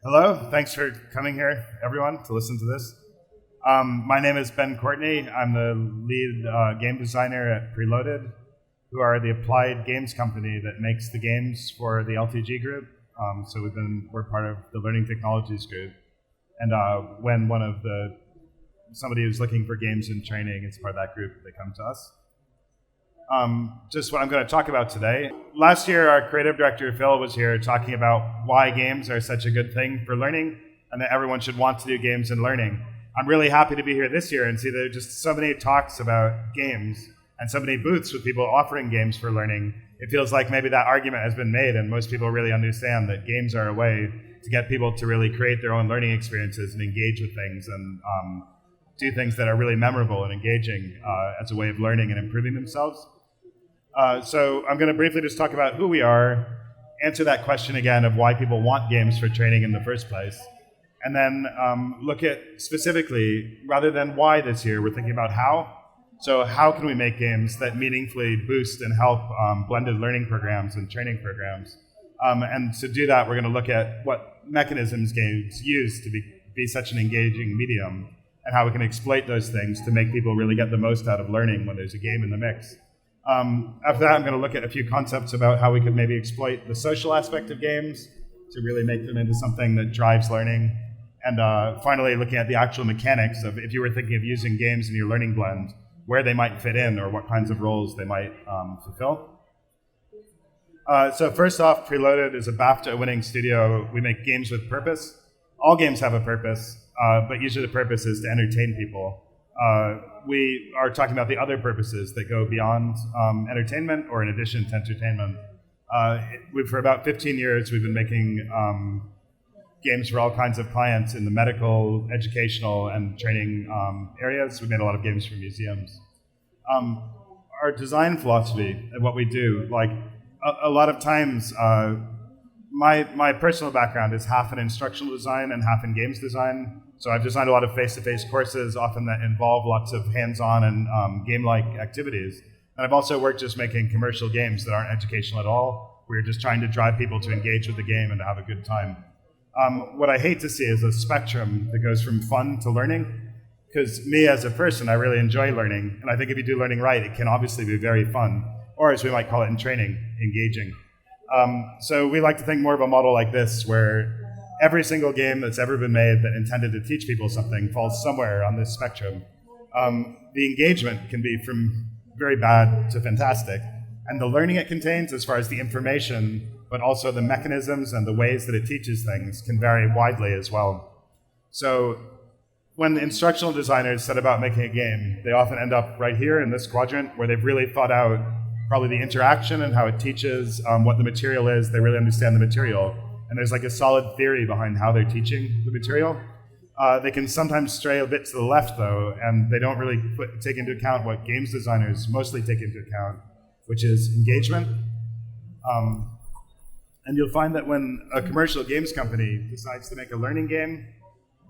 Hello, thanks for coming here, everyone, to listen to this. My name is Ben Courtney. I'm the lead game designer at Preloaded, who are the applied games company that makes the games for the LTG group. So we're part of the Learning Technologies group. And when somebody who's looking for games in training is part of that group, they come to us. Just what I'm going to talk about today. Last year, our creative director, Phil, was here talking about why games are such a good thing for learning and that everyone should want to do games and learning. I'm really happy to be here this year and see there are just so many talks about games and so many booths with people offering games for learning. It feels like maybe that argument has been made and most people really understand that games are a way to get people to really create their own learning experiences and engage with things and do things that are really memorable and engaging as a way of learning and improving themselves. So I'm going to briefly just talk about who we are, answer that question again of why people want games for training in the first place, and then look at specifically, rather than why this year, we're thinking about how. So how can we make games that meaningfully boost and help blended learning programs and training programs? And to do that, we're going to look at what mechanisms games use to be such an engaging medium, and how we can exploit those things to make people really get the most out of learning when there's a game in the mix. After that, I'm going to look at a few concepts about how we could maybe exploit the social aspect of games to really make them into something that drives learning. And finally, looking at the actual mechanics of if you were thinking of using games in your learning blend, where they might fit in or what kinds of roles they might fulfill. So first off, Preloaded is a BAFTA-winning studio. We make games with purpose. All games have a purpose, but usually the purpose is to entertain people. We are talking about the other purposes that go beyond entertainment or in addition to entertainment. For about 15 years, we've been making games for all kinds of clients in the medical, educational, and training areas. We've made a lot of games for museums. Our design philosophy and what we do, like a lot of times, my personal background is half in instructional design and half in games design. So I've designed a lot of face-to-face courses, often that involve lots of hands-on and game-like activities. And I've also worked just making commercial games that aren't educational at all. We're just trying to drive people to engage with the game and to have a good time. What I hate to see is a spectrum that goes from fun to learning. Because me as a person, I really enjoy learning. And I think if you do learning right, it can obviously be very fun. Or as we might call it in training, engaging. So we like to think more of a model like this, where every single game that's ever been made that intended to teach people something falls somewhere on this spectrum. The engagement can be from very bad to fantastic, and the learning it contains as far as the information, but also the mechanisms and the ways that it teaches things can vary widely as well. So when instructional designers set about making a game, they often end up right here in this quadrant where they've really thought out probably the interaction and how it teaches, what the material is. They really understand the material. And there's like a solid theory behind how they're teaching the material. They can sometimes stray a bit to the left, though, and they don't really take into account what games designers mostly take into account, which is engagement. And you'll find that when a commercial games company decides to make a learning game,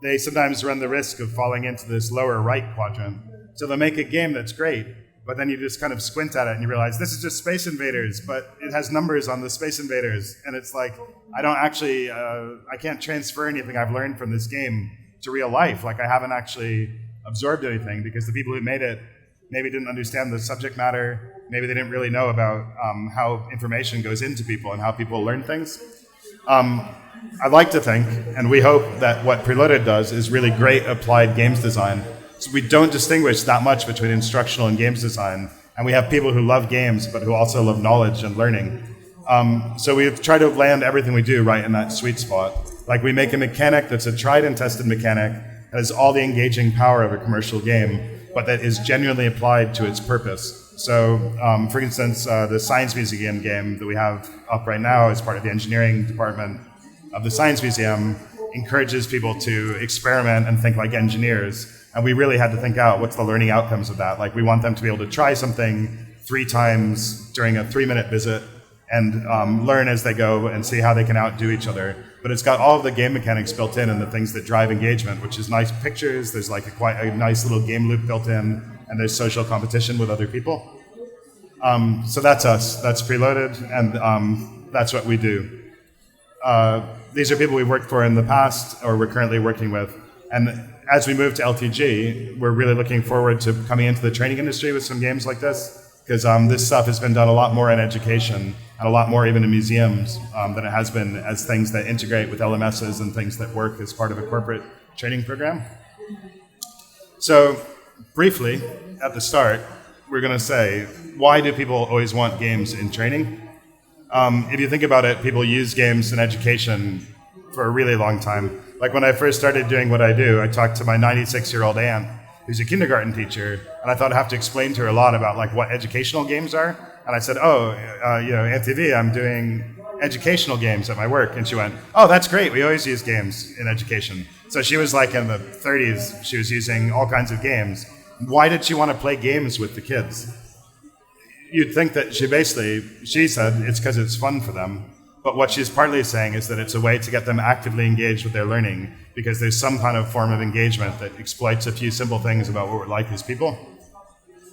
they sometimes run the risk of falling into this lower right quadrant. So they'll make a game that's great, but then you just kind of squint at it and you realize this is just Space Invaders, but it has numbers on the Space Invaders. And it's like, I can't transfer anything I've learned from this game to real life. Like I haven't actually absorbed anything because the people who made it maybe didn't understand the subject matter. Maybe they didn't really know about how information goes into people and how people learn things. I'd like to think, and we hope that what Preloaded does is really great applied games design. So we don't distinguish that much between instructional and games design. And we have people who love games, but who also love knowledge and learning. So we've tried to land everything we do right in that sweet spot. Like we make a mechanic that's a tried and tested mechanic that has all the engaging power of a commercial game, but that is genuinely applied to its purpose. So for instance, the Science Museum game that we have up right now as part of the engineering department of the Science Museum encourages people to experiment and think like engineers. And we really had to think out what's the learning outcomes of that. Like we want them to be able to try something 3 times during a 3-minute visit and learn as they go and see how they can outdo each other. But it's got all of the game mechanics built in and the things that drive engagement, which is nice pictures. There's like quite a nice little game loop built in, and there's social competition with other people. So that's us. That's Preloaded, and that's what we do. these are people we've worked for in the past or we're currently working with. And as we move to LTG, we're really looking forward to coming into the training industry with some games like this, because this stuff has been done a lot more in education and a lot more even in museums than it has been as things that integrate with LMSs and things that work as part of a corporate training program. So briefly, at the start, we're going to say, why do people always want games in training? If you think about it, people use games in education for a really long time. Like when I first started doing what I do, I talked to my 96-year-old aunt, who's a kindergarten teacher, and I thought I'd have to explain to her a lot about like what educational games are. And I said, Aunt TV, I'm doing educational games at my work. And she went, oh, that's great. We always use games in education. So she was like in the 30s. She was using all kinds of games. Why did she want to play games with the kids? You'd think that she said it's because it's fun for them. But what she's partly saying is that it's a way to get them actively engaged with their learning, because there's some kind of form of engagement that exploits a few simple things about what we're like as people.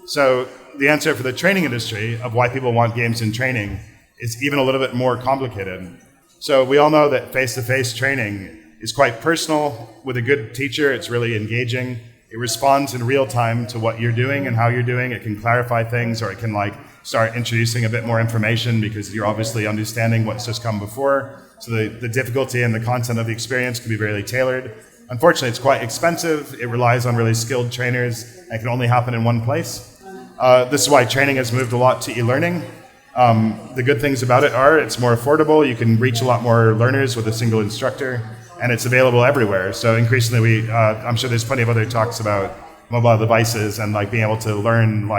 So the answer for the training industry of why people want games in training is even a little bit more complicated. So we all know that face-to-face training is quite personal. With a good teacher, it's really engaging. It responds in real time to what you're doing and how you're doing. It can clarify things, or it can start introducing a bit more information because you're obviously understanding what's just come before. So the difficulty and the content of the experience can be really tailored. Unfortunately, it's quite expensive. It relies on really skilled trainers, and it can only happen in one place. This is why training has moved a lot to e-learning. The good things about it are it's more affordable. You can reach a lot more learners with a single instructor, and it's available everywhere. So increasingly, I'm sure there's plenty of other talks about mobile devices and being able to learn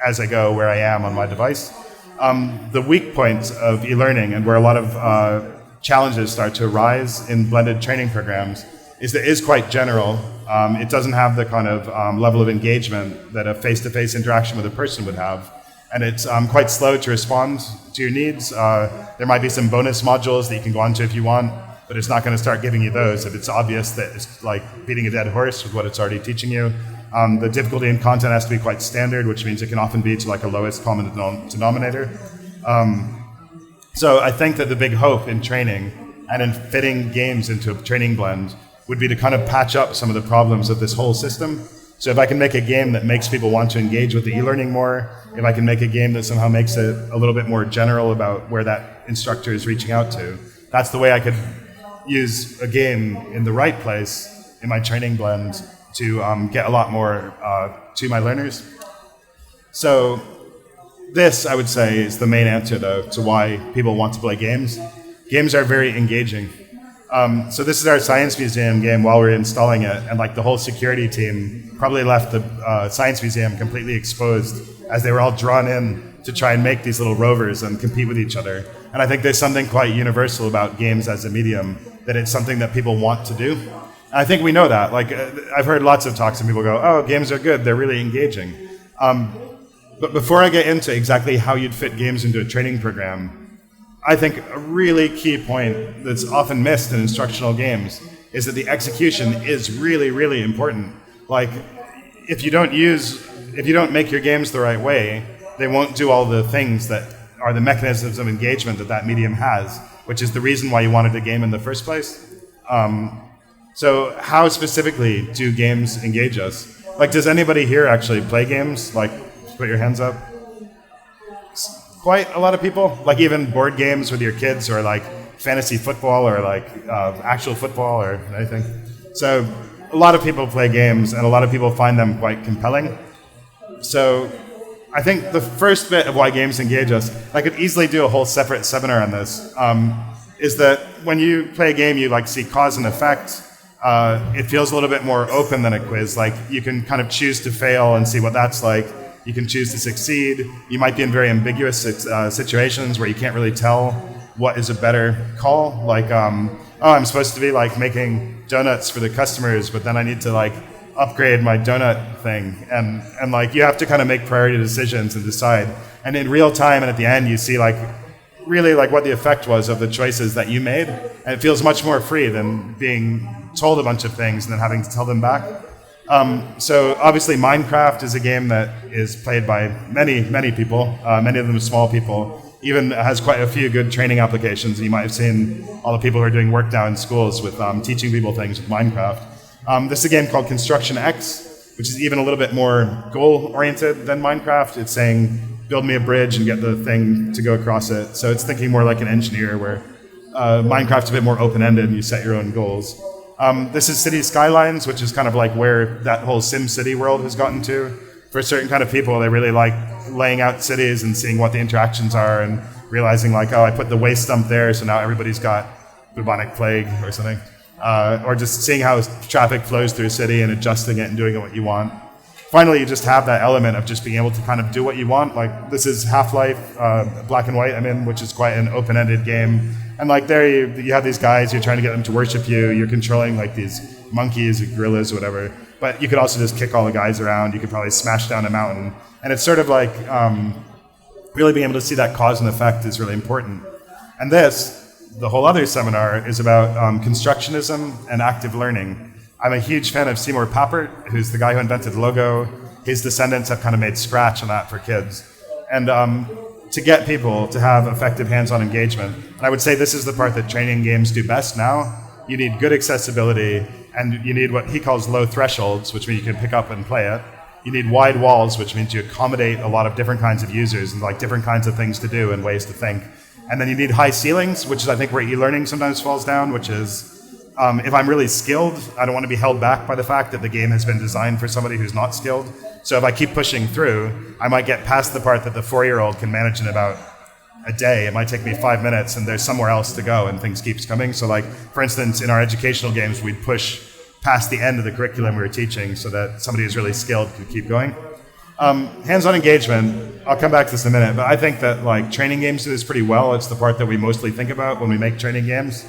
as I go where I am on my device. The weak points of e-learning, and where a lot of challenges start to arise in blended training programs, is that it is quite general. It doesn't have the kind of level of engagement that a face-to-face interaction with a person would have. And it's quite slow to respond to your needs. There might be some bonus modules that you can go onto if you want, but it's not going to start giving you those if it's obvious that it's like beating a dead horse with what it's already teaching you. The difficulty in content has to be quite standard, which means it can often be to a lowest common denominator. So I think that the big hope in training and in fitting games into a training blend would be to kind of patch up some of the problems of this whole system. So if I can make a game that makes people want to engage with the e-learning more, if I can make a game that somehow makes it a little bit more general about where that instructor is reaching out to, that's the way I could use a game in the right place in my training blend to get a lot more to my learners. So this, I would say, is the main answer, though, to why people want to play games. Games are very engaging. So this is our Science Museum game while we were installing it, and the whole security team probably left the Science Museum completely exposed as they were all drawn in to try and make these little rovers and compete with each other. And I think there's something quite universal about games as a medium, that it's something that people want to do. And I think we know that. I've heard lots of talks and people go, oh, games are good, they're really engaging. But before I get into exactly how you'd fit games into a training program, I think a really key point that's often missed in instructional games is that the execution is really, really important. If you don't make your games the right way, they won't do all the things that are the mechanisms of engagement that medium has, which is the reason why you wanted a game in the first place. So how specifically do games engage us? Does anybody here actually play games? Put your hands up. Quite a lot of people, even board games with your kids, or fantasy football, or actual football, or anything. So a lot of people play games, and a lot of people find them quite compelling. So I think the first bit of why games engage us, I could easily do a whole separate seminar on this, is that when you play a game, you see cause and effect. It feels a little bit more open than a quiz. You can kind of choose to fail and see what that's like. You can choose to succeed. You might be in very ambiguous situations where you can't really tell what is a better call. I'm supposed to be making donuts for the customers, but then I need to upgrade my donut thing. And you have to kind of make priority decisions and decide. And in real time and at the end, you see really what the effect was of the choices that you made. And it feels much more free than being told a bunch of things and then having to tell them back. So obviously Minecraft is a game that is played by many people, many of them small people. even has quite a few good training applications. You might have seen all the people who are doing work now in schools with teaching people things with Minecraft. This is a game called Construction X, which is even a little bit more goal-oriented than Minecraft. It's saying, build me a bridge and get the thing to go across it. So it's thinking more like an engineer, where Minecraft's a bit more open-ended and you set your own goals. This is City Skylines, which is kind of like where that whole SimCity world has gotten to. For certain kind of people, they really like laying out cities and seeing what the interactions are and realizing like, oh, I put the waste dump there, so now everybody's got bubonic plague or something. Or just seeing how traffic flows through a city and adjusting it and doing it what you want. Finally, you just have that element of just being able to kind of do what you want. Like, this is Half-Life, Black and White, which is quite an open-ended game. And like there, you have these guys, you're trying to get them to worship you, you're controlling like these monkeys or gorillas or whatever. But you could also just kick all the guys around, you could probably smash down a mountain. And it's sort of like, really being able to see that cause and effect is really important. And this, the whole other seminar, is about constructionism and active learning. I'm a huge fan of Seymour Papert, who's the guy who invented Logo. His descendants have kind of made Scratch on that for kids. And to get people to have effective hands-on engagement, and I would say this is the part that training games do best now. You need good accessibility, and you need what he calls low thresholds, which means you can pick up and play it. You need wide walls, which means you accommodate a lot of different kinds of users and like different kinds of things to do and ways to think. And then you need high ceilings, which is I think where e-learning sometimes falls down, which is if I'm really skilled, I don't want to be held back by the fact that the game has been designed for somebody who's not skilled. So if I keep pushing through, I might get past the part that the 4-year-old can manage in about a day. It might take me 5 minutes and there's somewhere else to go and things keeps coming. So like, for instance, in our educational games, we'd push past the end of the curriculum we were teaching so that somebody who's really skilled could keep going. Hands-on engagement, I'll come back to this in a minute, but I think that like training games do this pretty well. It's the part that we mostly think about when we make training games.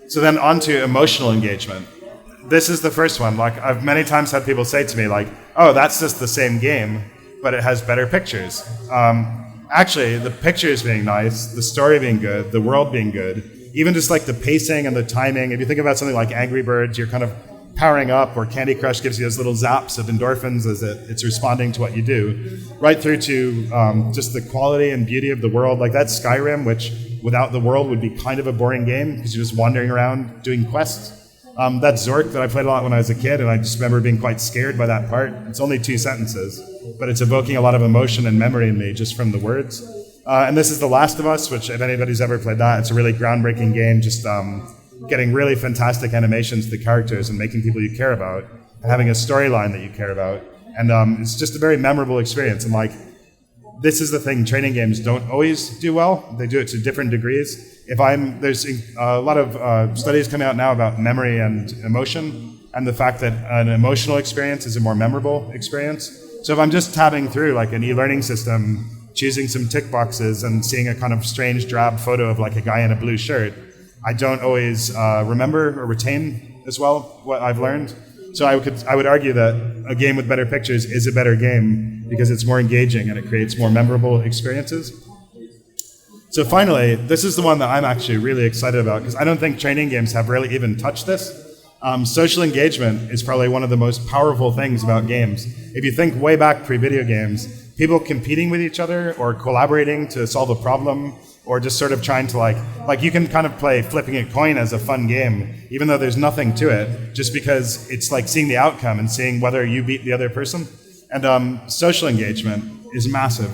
So then on to emotional engagement. This is the first one. Like I've many times had people say to me like, oh, that's just the same game, but it has better pictures. Actually, the pictures being nice, the story being good, the world being good, even just like the pacing and the timing. If you think about something like Angry Birds, you're kind of powering up, or Candy Crush gives you those little zaps of endorphins as it's responding to what you do, right through to just the quality and beauty of the world. Like that's Skyrim, which without the world would be kind of a boring game because you're just wandering around doing quests. That's Zork that I played a lot when I was a kid, and I just remember being quite scared by that part. It's only 2 sentences, but it's evoking a lot of emotion and memory in me just from the words. And this is The Last of Us, which if anybody's ever played that, it's a really groundbreaking game, just getting really fantastic animations to the characters and making people you care about and having a storyline that you care about. And it's just a very memorable experience. And like, this is the thing, training games don't always do well. They do it to different degrees. There's a lot of studies coming out now about memory and emotion, and the fact that an emotional experience is a more memorable experience. So if I'm just tabbing through like an e-learning system, choosing some tick boxes and seeing a kind of strange drab photo of like a guy in a blue shirt, I don't always remember or retain as well what I've learned. So I would argue that a game with better pictures is a better game because it's more engaging and it creates more memorable experiences. So finally, this is the one that I'm actually really excited about because I don't think training games have really even touched this. Social engagement is probably one of the most powerful things about games. If you think way back pre-video games, people competing with each other or collaborating to solve a problem or just sort of trying to like you can kind of play flipping a coin as a fun game, even though there's nothing to it, just because it's like seeing the outcome and seeing whether you beat the other person. And social engagement is massive,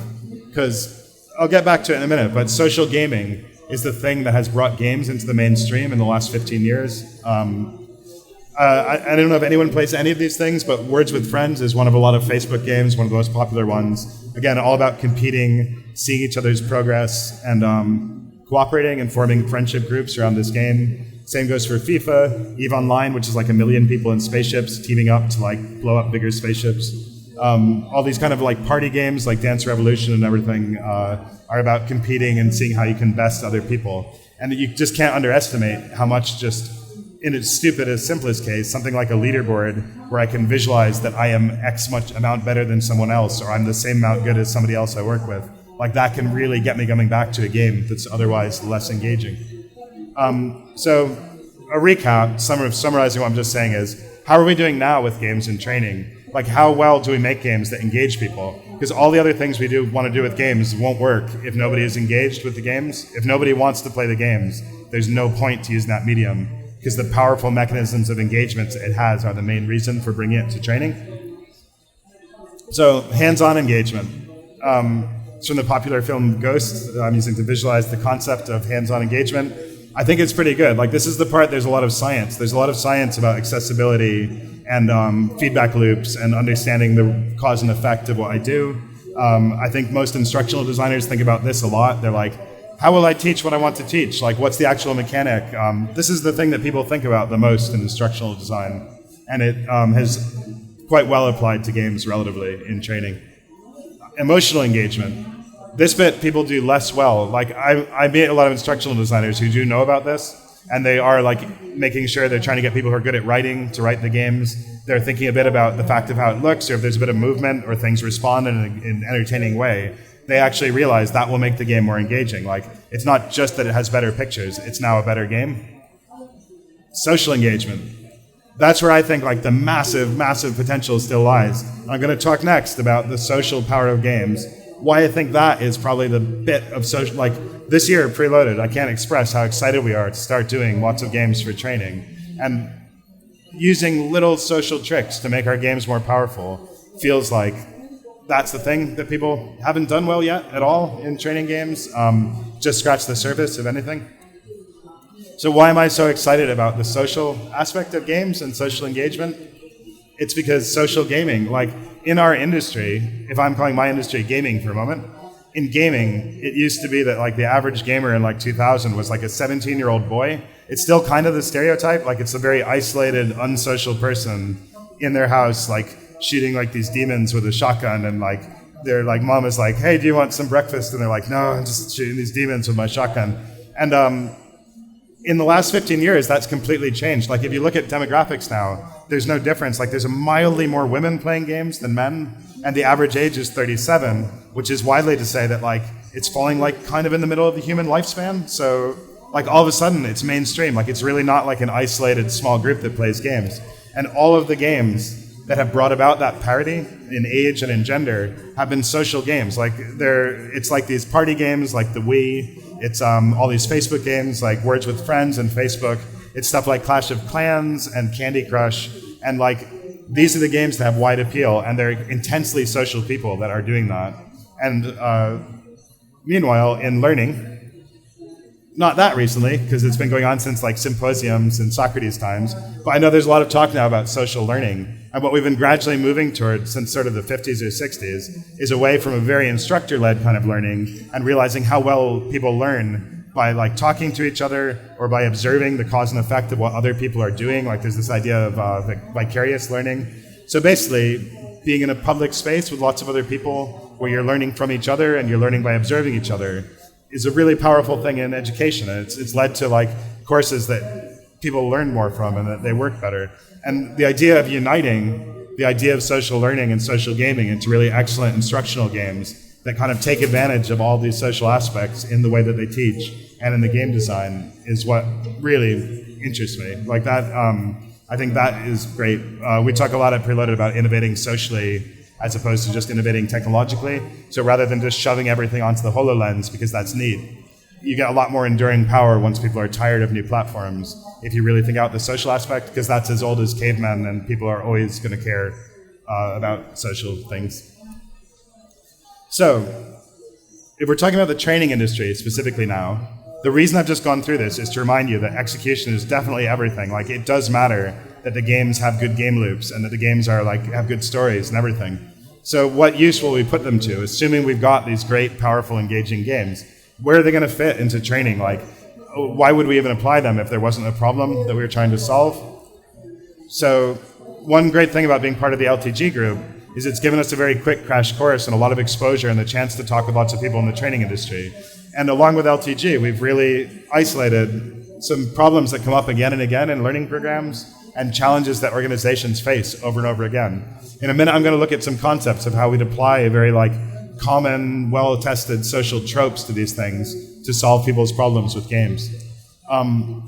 because I'll get back to it in a minute, but social gaming is the thing that has brought games into the mainstream in the last 15 years. I don't know if anyone plays any of these things, but Words with Friends is one of a lot of Facebook games, one of the most popular ones. Again, all about competing, seeing each other's progress, and cooperating and forming friendship groups around this game. Same goes for FIFA, EVE Online, which is like 1 million people in spaceships teaming up to like blow up bigger spaceships. All these kind of like party games like Dance Revolution and everything are about competing and seeing how you can best other people. And you just can't underestimate how much just, in its stupidest, simplest case, something like a leaderboard where I can visualize that I am X much amount better than someone else, or I'm the same amount good as somebody else I work with. Like that can really get me coming back to a game that's otherwise less engaging. So a recap, summarizing what I'm just saying is, how are we doing now with games and training? Like, how well do we make games that engage people? Because all the other things we want to do with games won't work if nobody is engaged with the games. If nobody wants to play the games, there's no point to using that medium, because the powerful mechanisms of engagement it has are the main reason for bringing it to training. So, hands-on engagement. It's from the popular film Ghost. I'm using to visualize the concept of hands-on engagement. I think it's pretty good. Like, this is the part, there's a lot of science. There's a lot of science about accessibility and feedback loops and understanding the cause and effect of what I do. I think most instructional designers think about this a lot. They're like, how will I teach what I want to teach? Like, what's the actual mechanic? This is the thing that people think about the most in instructional design. And it has quite well applied to games relatively in training. Emotional engagement. This bit people do less well. Like, I meet a lot of instructional designers who do know about this, and they are like making sure they're trying to get people who are good at writing to write the games. They're thinking a bit about the fact of how it looks, or if there's a bit of movement, or things respond in an entertaining way. They actually realize that will make the game more engaging. Like, it's not just that it has better pictures, it's now a better game. Social engagement. That's where I think like the massive, massive potential still lies. I'm going to talk next about the social power of games. Why I think that is probably the bit of social, like this year, Preloaded, I can't express how excited we are to start doing lots of games for training. And using little social tricks to make our games more powerful feels like that's the thing that people haven't done well yet at all in training games. Just scratch the surface of anything. So why am I so excited about the social aspect of games and social engagement? It's because social gaming, like in our industry, if I'm calling my industry gaming for a moment, in gaming, it used to be that like the average gamer in like 2000 was like a 17-year-old boy. It's still kind of the stereotype, like it's a very isolated, unsocial person in their house, like shooting like these demons with a shotgun, and like their like mom is like, hey, do you want some breakfast? And they're like, no, I'm just shooting these demons with my shotgun. And in the last 15 years, that's completely changed. Like if you look at demographics now, there's no difference. Like there's mildly more women playing games than men, and the average age is 37, which is widely to say that like it's falling like kind of in the middle of the human lifespan. So like all of a sudden it's mainstream. Like it's really not like an isolated small group that plays games. And all of the games that have brought about that parity in age and in gender have been social games. Like it's like these party games like the Wii. It's all these Facebook games like Words with Friends and Facebook. It's stuff like Clash of Clans and Candy Crush. And like these are the games that have wide appeal, and they're intensely social people that are doing that. And meanwhile, in learning, not that recently, because it's been going on since like symposiums in Socrates times, but I know there's a lot of talk now about social learning. And what we've been gradually moving towards since sort of the 50s or 60s is away from a very instructor-led kind of learning and realizing how well people learn by like talking to each other or by observing the cause and effect of what other people are doing. Like there's this idea of vicarious learning. So basically, being in a public space with lots of other people where you're learning from each other and you're learning by observing each other is a really powerful thing in education. And it's led to like courses that people learn more from and that they work better. And the idea of uniting the idea of social learning and social gaming into really excellent instructional games that kind of take advantage of all these social aspects in the way that they teach and in the game design is what really interests me. Like that, I think that is great. We talk a lot at Preloaded about innovating socially as opposed to just innovating technologically. So rather than just shoving everything onto the HoloLens because that's neat, you get a lot more enduring power once people are tired of new platforms if you really think out the social aspect, because that's as old as cavemen and people are always going to care about social things. So, if we're talking about the training industry specifically now, the reason I've just gone through this is to remind you that execution is definitely everything. Like, it does matter that the games have good game loops and that the games are like have good stories and everything. So what use will we put them to, assuming we've got these great, powerful, engaging games? Where are they going to fit into training? Like, why would we even apply them if there wasn't a problem that we were trying to solve? So one great thing about being part of the LTG group is it's given us a very quick crash course and a lot of exposure and the chance to talk with lots of people in the training industry. And along with LTG, we've really isolated some problems that come up again and again in learning programs and challenges that organizations face over and over again. In a minute, I'm going to look at some concepts of how we'd apply a very common, well-tested social tropes to these things to solve people's problems with games.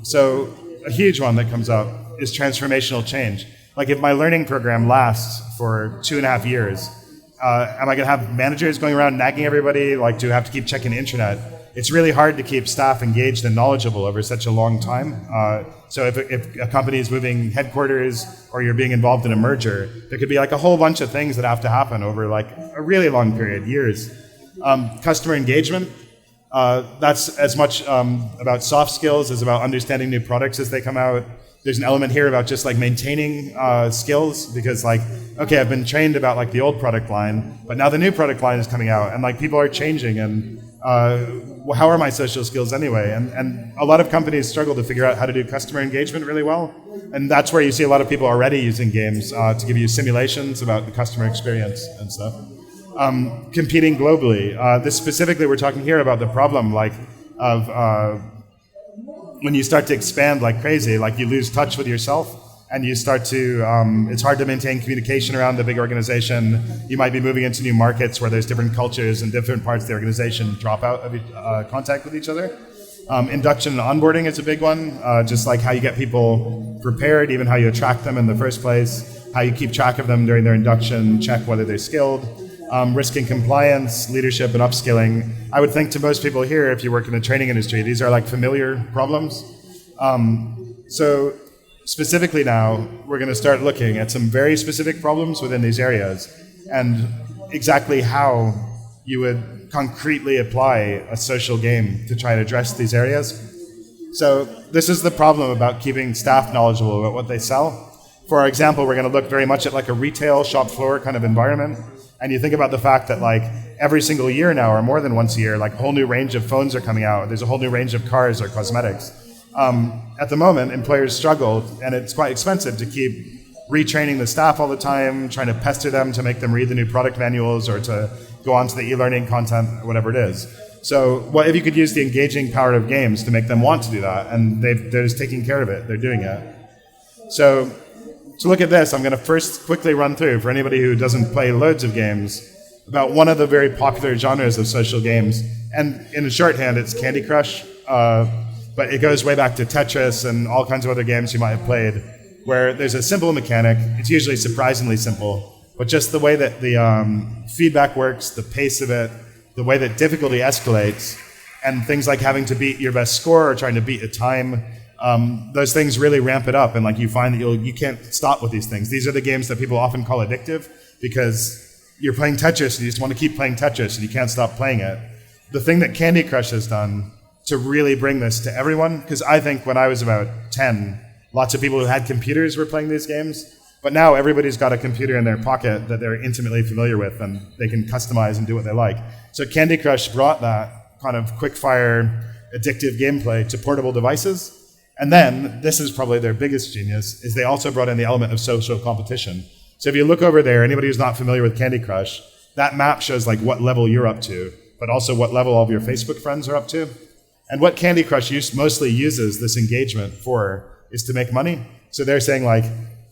So a huge one that comes up is transformational change. Like if my learning program lasts for 2.5 years, am I going to have managers going around nagging everybody? Like, do I have to keep checking the internet? It's really hard to keep staff engaged and knowledgeable over such a long time. So if a company is moving headquarters or you're being involved in a merger, there could be like a whole bunch of things that have to happen over like a really long period, years. Customer engagement, that's as much about soft skills as about understanding new products as they come out. There's an element here about just like maintaining skills, because like, okay, I've been trained about like the old product line, but now the new product line is coming out and like people are changing, and how are my social skills anyway? And a lot of companies struggle to figure out how to do customer engagement really well. And that's where you see a lot of people already using games to give you simulations about the customer experience and stuff. Competing globally. This specifically, we're talking here about the problem like of when you start to expand like crazy, like you lose touch with yourself and you start to, it's hard to maintain communication around the big organization. You might be moving into new markets where there's different cultures and different parts of the organization drop out of contact with each other. Induction and onboarding is a big one, just like how you get people prepared, even how you attract them in the first place, how you keep track of them during their induction, check whether they're skilled. Risk and compliance, leadership and upskilling. I would think to most people here, if you work in the training industry, these are like familiar problems. So specifically now, we're going to start looking at some very specific problems within these areas and exactly how you would concretely apply a social game to try to address these areas. So this is the problem about keeping staff knowledgeable about what they sell. For our example, we're going to look very much at like a retail shop floor kind of environment. And you think about the fact that like every single year now, or more than once a year, like a whole new range of phones are coming out. There's a whole new range of cars or cosmetics. At the moment, employers struggle, and it's quite expensive to keep retraining the staff all the time, trying to pester them to make them read the new product manuals or to go on to the e-learning content, whatever it is. So what if you could use the engaging power of games to make them want to do that? And they're just taking care of it. They're doing it. So to look at this, I'm going to first quickly run through, for anybody who doesn't play loads of games, about one of the very popular genres of social games. And in shorthand, it's Candy Crush, but it goes way back to Tetris and all kinds of other games you might have played, where there's a simple mechanic. It's usually surprisingly simple, but just the way that the feedback works, the pace of it, the way that difficulty escalates, and things like having to beat your best score or trying to beat a time, those things really ramp it up, and like you find that you can't stop with these things. These are the games that people often call addictive because you're playing Tetris and you just want to keep playing Tetris and you can't stop playing it. The thing that Candy Crush has done to really bring this to everyone, because I think when I was about 10, lots of people who had computers were playing these games, but now everybody's got a computer in their pocket that they're intimately familiar with and they can customize and do what they like. So Candy Crush brought that kind of quick-fire, addictive gameplay to portable devices. And then, this is probably their biggest genius, is they also brought in the element of social competition. So if you look over there, anybody who's not familiar with Candy Crush, that map shows like what level you're up to, but also what level all of your Facebook friends are up to. And what Candy Crush mostly uses this engagement for is to make money. So they're saying like,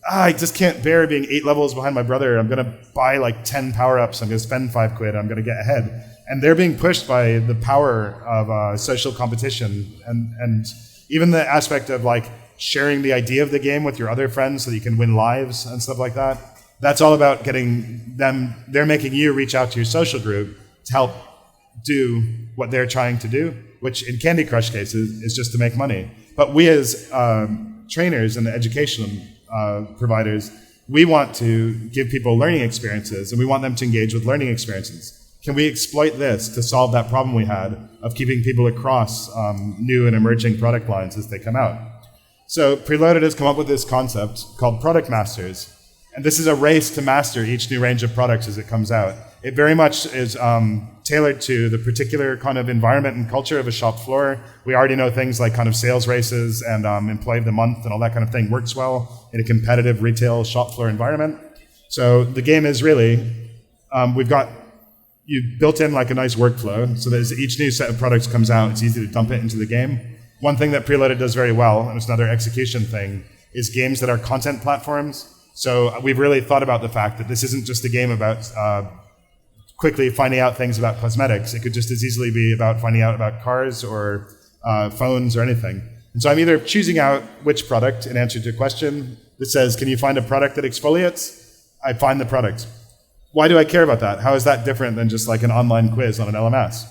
I just can't bear being 8 levels behind my brother. I'm going to buy like 10 power-ups. I'm going to spend 5 quid. I'm going to get ahead. And they're being pushed by the power of social competition and even the aspect of like sharing the idea of the game with your other friends so that you can win lives and stuff like that. That's all about getting them, they're making you reach out to your social group to help do what they're trying to do, which in Candy Crush cases is just to make money. But we as trainers and education providers, we want to give people learning experiences and we want them to engage with learning experiences. Can we exploit this to solve that problem we had of keeping people across new and emerging product lines as they come out? So Preloaded has come up with this concept called Product Masters. And this is a race to master each new range of products as it comes out. It very much is tailored to the particular kind of environment and culture of a shop floor. We already know things like kind of sales races and employee of the month and all that kind of thing works well in a competitive retail shop floor environment. So the game is really, you built in like a nice workflow so that as each new set of products comes out, it's easy to dump it into the game. One thing that Preloaded does very well, and it's another execution thing, is games that are content platforms. So we've really thought about the fact that this isn't just a game about quickly finding out things about cosmetics. It could just as easily be about finding out about cars or phones or anything. And so I'm either choosing out which product in answer to a question that says, can you find a product that exfoliates? I find the product. Why do I care about that? How is that different than just like an online quiz on an LMS?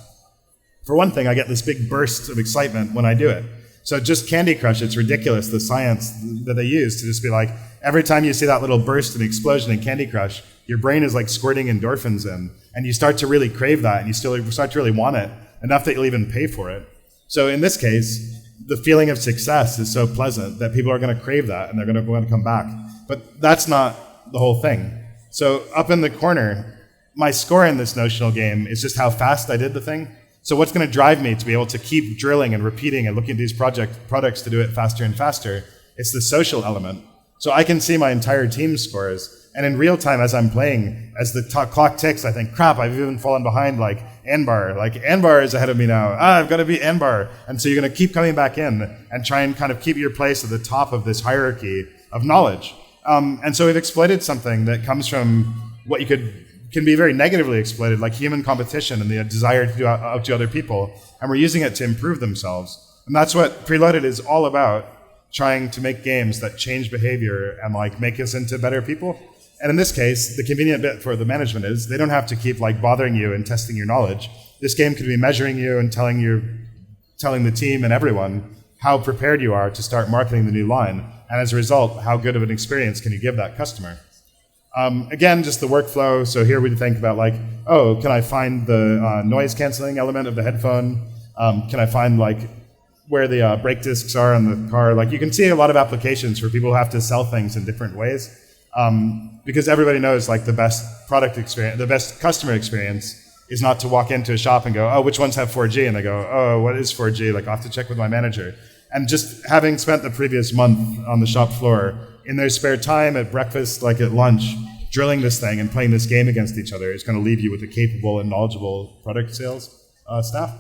For one thing, I get this big burst of excitement when I do it. So just Candy Crush, it's ridiculous, the science that they use to just be like, every time you see that little burst and explosion in Candy Crush, your brain is like squirting endorphins in, and you start to really crave that, and you start to really want it, enough that you'll even pay for it. So in this case, the feeling of success is so pleasant that people are going to crave that, and they're going to want to come back. But that's not the whole thing. So up in the corner, my score in this notional game is just how fast I did the thing. So what's going to drive me to be able to keep drilling and repeating and looking at these products to do it faster and faster? It's the social element. So I can see my entire team's scores, and in real time as I'm playing, as the clock ticks, I think, crap, I've even fallen behind like Anbar. Like Anbar is ahead of me now. I've got to beat Anbar. And so you're going to keep coming back in and try and kind of keep your place at the top of this hierarchy of knowledge. And so we've exploited something that comes from what can be very negatively exploited, like human competition and the desire to outdo other people, and we're using it to improve themselves. And that's what Preloaded is all about, trying to make games that change behavior and like make us into better people. And in this case, the convenient bit for the management is they don't have to keep like bothering you and testing your knowledge. This game could be measuring you and telling the team and everyone how prepared you are to start marketing the new line. And as a result, how good of an experience can you give that customer? Again, just the workflow. So here we think about like, oh, can I find the noise canceling element of the headphone? Can I find like where the brake discs are on the car? Like you can see a lot of applications where people have to sell things in different ways. Because everybody knows like the best product experience, the best customer experience is not to walk into a shop and go, oh, which ones have 4G? And they go, oh, what is 4G? Like I'll have to check with my manager. And just having spent the previous month on the shop floor, in their spare time, at breakfast, like at lunch, drilling this thing and playing this game against each other is going to leave you with a capable and knowledgeable product sales staff.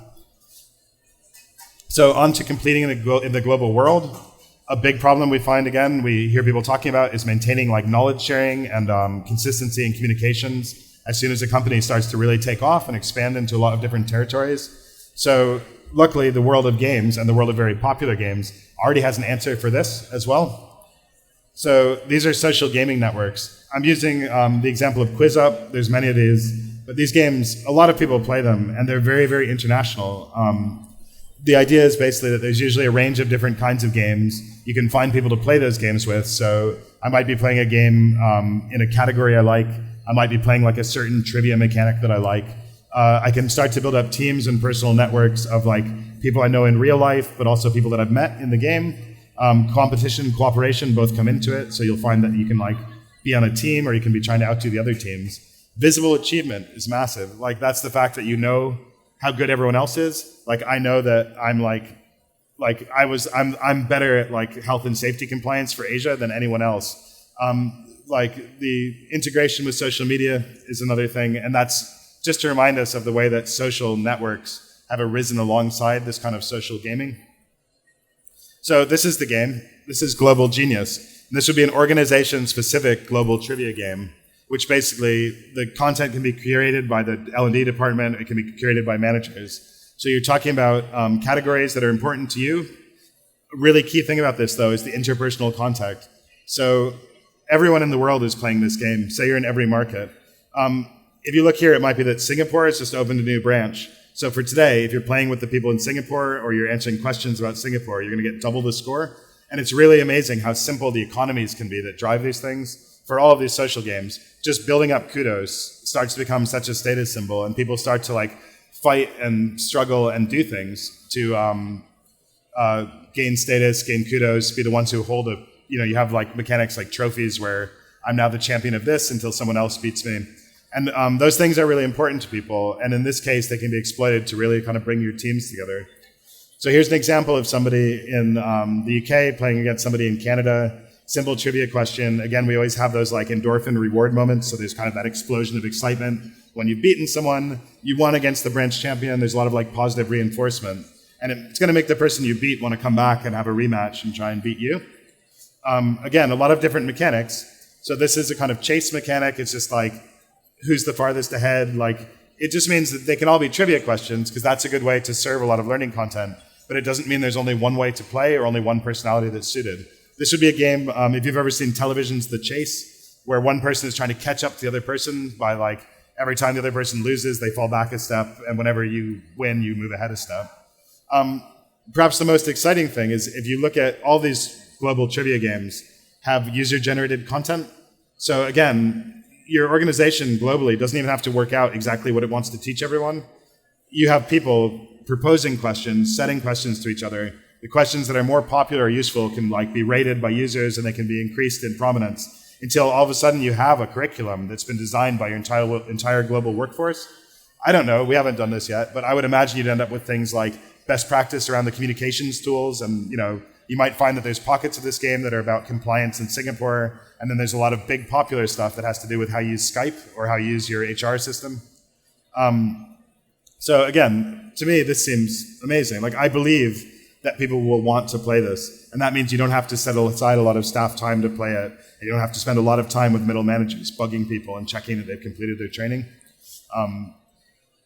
So on to completing in the global world. A big problem we find, again, we hear people talking about is maintaining like knowledge sharing and consistency in communications as soon as a company starts to really take off and expand into a lot of different territories. So luckily, the world of games and the world of very popular games already has an answer for this as well. So these are social gaming networks. I'm using the example of QuizUp. There's many of these, but these games, a lot of people play them, and they're very, very international. The idea is basically that there's usually a range of different kinds of games you can find people to play those games with. So I might be playing a game in a category I like. I might be playing like a certain trivia mechanic that I like. I can start to build up teams and personal networks of like people I know in real life, but also people that I've met in the game. Competition, cooperation both come into it. So you'll find that you can like be on a team or you can be trying to outdo the other teams. Visible achievement is massive. Like that's the fact that you know how good everyone else is. Like I know that I'm better at like health and safety compliance for Asia than anyone else. Like the integration with social media is another thing, and that's just to remind us of the way that social networks have arisen alongside this kind of social gaming. So this is the game. This is Global Genius. And this would be an organization-specific global trivia game, which basically the content can be curated by the L&D department. It can be curated by managers. So you're talking about categories that are important to you. A really key thing about this, though, is the interpersonal contact. So everyone in the world is playing this game. Say you're in every market. If you look here, it might be that Singapore has just opened a new branch. So for today, if you're playing with the people in Singapore or you're answering questions about Singapore, you're going to get double the score. And it's really amazing how simple the economies can be that drive these things. For all of these social games, just building up kudos starts to become such a status symbol, and people start to like fight and struggle and do things to gain status, gain kudos, be the ones who hold you have like mechanics like trophies where I'm now the champion of this until someone else beats me. And those things are really important to people. And in this case, they can be exploited to really kind of bring your teams together. So here's an example of somebody in the UK playing against somebody in Canada. Simple trivia question. Again, we always have those like endorphin reward moments. So there's kind of that explosion of excitement. When you've beaten someone, you won against the branch champion. There's a lot of like positive reinforcement. And it's going to make the person you beat want to come back and have a rematch and try and beat you. Again, a lot of different mechanics. So this is a kind of chase mechanic. It's just like, who's the farthest ahead? Like, it just means that they can all be trivia questions because that's a good way to serve a lot of learning content. but it doesn't mean there's only one way to play or only one personality that's suited. This would be a game, if you've ever seen television's The Chase, where one person is trying to catch up to the other person by like, every time the other person loses, they fall back a step, and whenever you win, you move ahead a step. Perhaps the most exciting thing is if you look at all these global trivia games have user-generated content. So again, your organization globally doesn't even have to work out exactly what it wants to teach everyone. You have people proposing questions, setting questions to each other. The questions that are more popular or useful can like be rated by users, and they can be increased in prominence until all of a sudden you have a curriculum that's been designed by your entire global workforce. I don't know, we haven't done this yet, but I would imagine you'd end up with things like best practice around the communications tools, and you might find that there's pockets of this game that are about compliance in Singapore, and then there's a lot of big popular stuff that has to do with how you use Skype or how you use your HR system. So again, to me, this seems amazing. Like, I believe that people will want to play this, and that means you don't have to set aside a lot of staff time to play it, and you don't have to spend a lot of time with middle managers bugging people and checking that they've completed their training.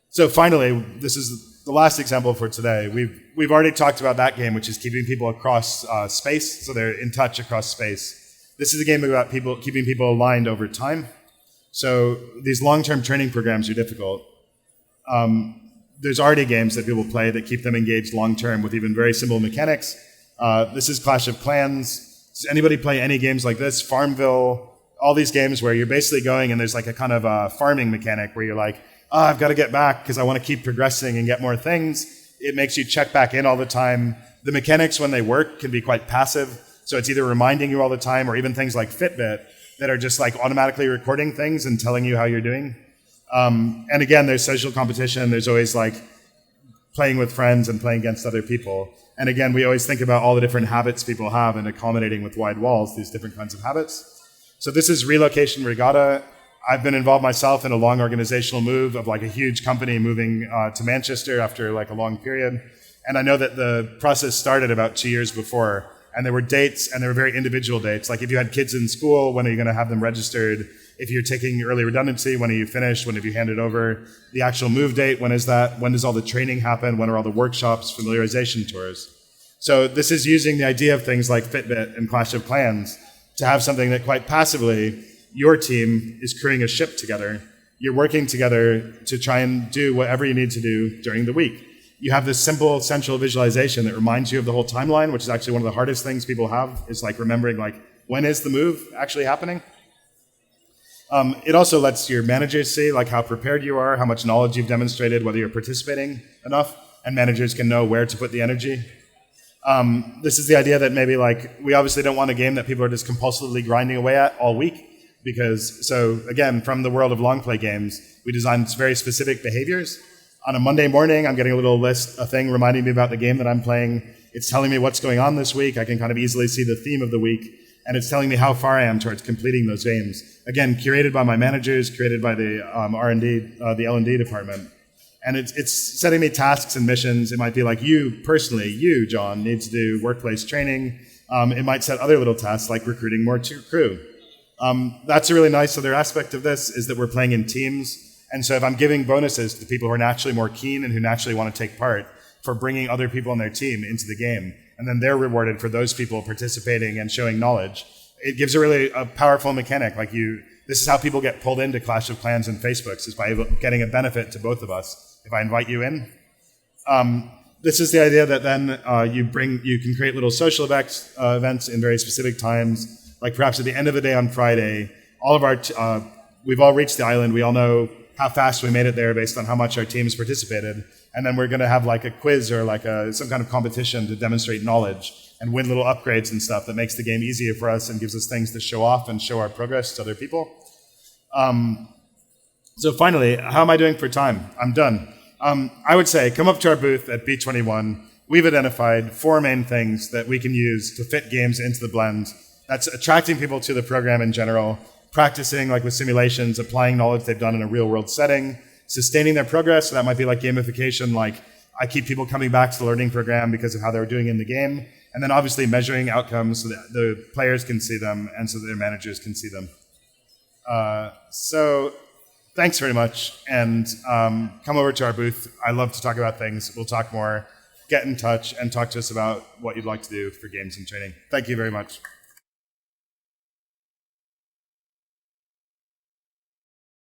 So finally, this is the last example for today. We've already talked about that game, which is keeping people across space, so they're in touch across space. This is a game about keeping people aligned over time. So these long-term training programs are difficult. There's already games that people play that keep them engaged long-term with even very simple mechanics. This is Clash of Clans. Does anybody play any games like this? Farmville, all these games where you're basically going and there's like a kind of a farming mechanic where you're like, I've got to get back because I want to keep progressing and get more things. It makes you check back in all the time. The mechanics, when they work, can be quite passive. So it's either reminding you all the time, or even things like Fitbit that are just like automatically recording things and telling you how you're doing. And again, there's social competition. There's always like playing with friends and playing against other people. And again, we always think about all the different habits people have and accommodating with wide walls these different kinds of habits. So this is Relocation Regatta. I've been involved myself in a long organizational move of like a huge company moving to Manchester after like a long period. And I know that the process started about 2 years before, and there were dates, and there were very individual dates. Like if you had kids in school, when are you going to have them registered? If you're taking early redundancy, when are you finished? When have you handed over? The actual move date, when is that? When does all the training happen? When are all the workshops, familiarization tours? So this is using the idea of things like Fitbit and Clash of Clans to have something that quite passively, your team is crewing a ship together. You're working together to try and do whatever you need to do during the week. You have this simple central visualization that reminds you of the whole timeline, which is actually one of the hardest things people have, is like remembering like, when is the move actually happening? It also lets your managers see like how prepared you are, how much knowledge you've demonstrated, whether you're participating enough, and managers can know where to put the energy. This is the idea that maybe like, we obviously don't want a game that people are just compulsively grinding away at all week. Because, so again, from the world of long play games, we design very specific behaviors. On a Monday morning, I'm getting a thing reminding me about the game that I'm playing. It's telling me what's going on this week. I can kind of easily see the theme of the week. And it's telling me how far I am towards completing those games. Again, curated by my managers, curated by the R&D, the L&D department. And it's setting me tasks and missions. It might be like you John, need to do workplace training. It might set other little tasks like recruiting more crew. That's a really nice other aspect of this, is that we're playing in teams. And so if I'm giving bonuses to the people who are naturally more keen and who naturally want to take part for bringing other people on their team into the game, and then they're rewarded for those people participating and showing knowledge, it gives a powerful mechanic. Like this is how people get pulled into Clash of Clans and Facebooks, is by getting a benefit to both of us if I invite you in. This is the idea that then you can create little social events in very specific times. Like perhaps at the end of the day on Friday, all of our we've all reached the island. We all know how fast we made it there based on how much our teams participated. And then we're going to have like a quiz or like some kind of competition to demonstrate knowledge and win little upgrades and stuff that makes the game easier for us and gives us things to show off and show our progress to other people. So finally, how am I doing for time? I'm done. I would say come up to our booth at B21. We've identified 4 main things that we can use to fit games into the blend. That's attracting people to the program in general, practicing like with simulations, applying knowledge they've done in a real world setting, sustaining their progress. So that might be like gamification, like I keep people coming back to the learning program because of how they're doing in the game. And then obviously measuring outcomes so that the players can see them and so that their managers can see them. So thanks very much. And come over to our booth. I love to talk about things. We'll talk more. get in touch and talk to us about what you'd like to do for games and training. Thank you very much.